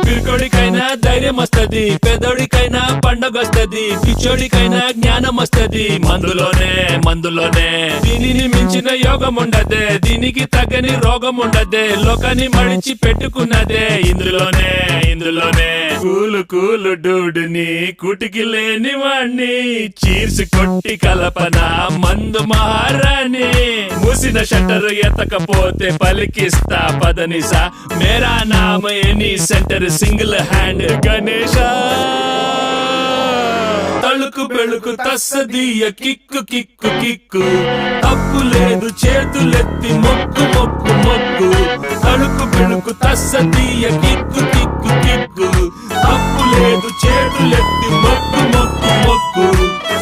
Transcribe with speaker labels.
Speaker 1: పిరికోడికైనా ధైర్యం వస్తది, పెదోడికైనా పండగొస్తది, పిచ్చోడికైనా జ్ఞానం వస్తది. మందులోనే దీనిని మించిన యోగం ఉండదే, దీనికి తగ్గని రోగం ఉండదే, లోకాన్ని మడిచి పెట్టుకున్నదే ఇందులోనే కూలు డూడుని కూటికి లేని వాణ్ణి చీర్సి కొట్టి కలపన మందు మహారాణి. మూసిన షట్టరు ఎత్తకపోతే పలికిస్తా పదనిసా, మేరా నామ any centre single hand Ganesha. తళుకు బెళుకు తస్సదీయ కిక్కు కిక్కు కిక్కు, తప్పు లేదు చేతులెత్తి మొక్కు మొక్కు మొక్కు. తళుకు బెళుకు తస్సదీయ కిక్కు కిక్కు కిక్కు, తప్పు లేదు చేతులెత్తి మొక్కు మొక్కు మొక్కు.